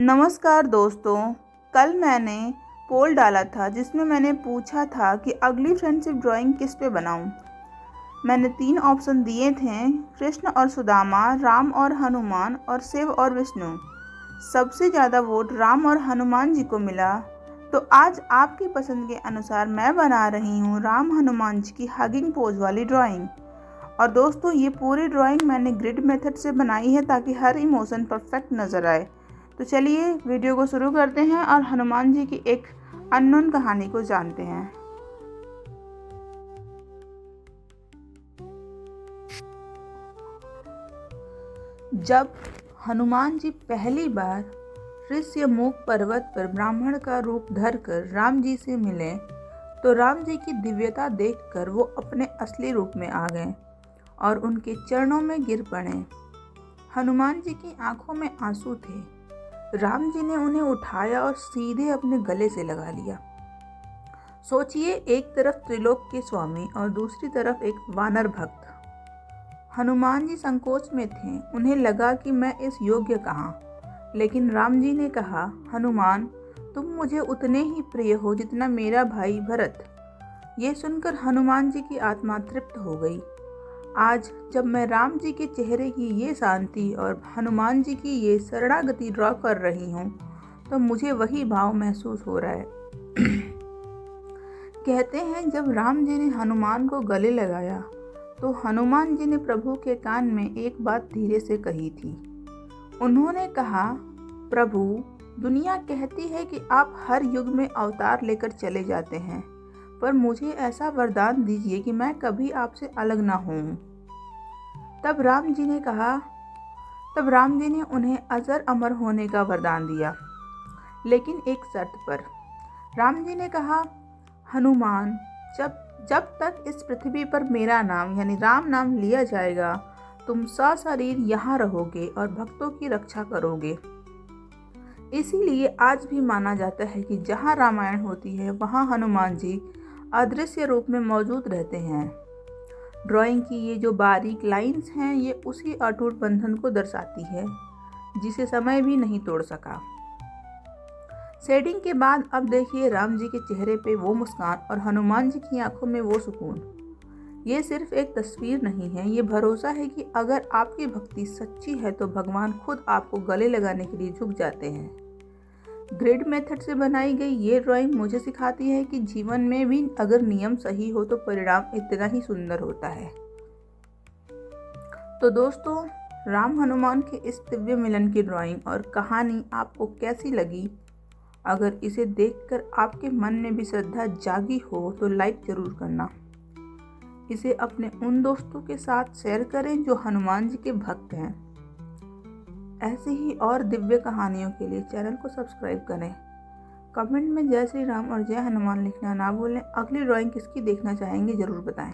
नमस्कार दोस्तों, कल मैंने पोल डाला था जिसमें मैंने पूछा था कि अगली फ्रेंडशिप ड्राइंग किस पे बनाऊं। मैंने 3 ऑप्शन दिए थे, कृष्ण और सुदामा, राम और हनुमान और शिव और विष्णु। सबसे ज़्यादा वोट राम और हनुमान जी को मिला, तो आज आपकी पसंद के अनुसार मैं बना रही हूँ राम हनुमान जी की हगिंग पोज वाली ड्राइंग। और दोस्तों, ये पूरी ड्राइंग मैंने ग्रिड मेथड से बनाई है ताकि हर इमोशन परफेक्ट नज़र आए। तो चलिए वीडियो को शुरू करते हैं और हनुमान जी की एक अननोन कहानी को जानते हैं। जब हनुमान जी पहली बार ऋष्यमुख पर्वत पर ब्राह्मण का रूप धरकर राम जी से मिले, तो राम जी की दिव्यता देखकर वो अपने असली रूप में आ गए और उनके चरणों में गिर पड़े। हनुमान जी की आंखों में आंसू थे। राम जी ने उन्हें उठाया और सीधे अपने गले से लगा लिया। सोचिए, एक तरफ त्रिलोक के स्वामी और दूसरी तरफ एक वानर भक्त। हनुमान जी संकोच में थे। उन्हें लगा कि मैं इस योग्य कहाँ। लेकिन राम जी ने कहा, हनुमान, तुम मुझे उतने ही प्रिय हो जितना मेरा भाई भरत। ये सुनकर हनुमान जी की आत्मा तृप्त हो गई। आज जब मैं राम जी के चेहरे की ये शांति और हनुमान जी की ये शरणागति ड्रॉ कर रही हूँ, तो मुझे वही भाव महसूस हो रहा है। कहते हैं, जब राम जी ने हनुमान को गले लगाया, तो हनुमान जी ने प्रभु के कान में एक बात धीरे से कही थी। उन्होंने कहा, प्रभु, दुनिया कहती है कि आप हर युग में अवतार लेकर चले जाते हैं, पर मुझे ऐसा वरदान दीजिए कि मैं कभी आपसे अलग ना हूँ। तब राम जी ने उन्हें अजर अमर होने का वरदान दिया, लेकिन एक शर्त पर। राम जी ने कहा, हनुमान, जब तक इस पृथ्वी पर मेरा नाम यानी राम नाम लिया जाएगा, तुम सशरीर यहाँ रहोगे और भक्तों की रक्षा करोगे। इसीलिए आज भी माना जाता है कि जहाँ रामायण होती है वहाँ हनुमान जी अदृश्य रूप में मौजूद रहते हैं। ड्राइंग की ये जो बारीक लाइंस हैं, ये उसी अटूट बंधन को दर्शाती है जिसे समय भी नहीं तोड़ सका। शेडिंग के बाद अब देखिए राम जी के चेहरे पे वो मुस्कान और हनुमान जी की आंखों में वो सुकून। ये सिर्फ एक तस्वीर नहीं है, ये भरोसा है कि अगर आपकी भक्ति सच्ची है तो भगवान खुद आपको गले लगाने के लिए झुक जाते हैं। ग्रिड मेथड से बनाई गई ये ड्राइंग मुझे सिखाती है कि जीवन में भी अगर नियम सही हो तो परिणाम इतना ही सुंदर होता है। तो दोस्तों, राम हनुमान के इस दिव्य मिलन की ड्राइंग और कहानी आपको कैसी लगी? अगर इसे देखकर आपके मन में भी श्रद्धा जागी हो तो लाइक जरूर करना। इसे अपने उन दोस्तों के साथ शेयर करें जो हनुमान जी के भक्त हैं। ऐसी ही और दिव्य कहानियों के लिए चैनल को सब्सक्राइब करें। कमेंट में जय श्री राम और जय हनुमान लिखना ना भूलें। अगली ड्राइंग किसकी देखना चाहेंगे ज़रूर बताएं।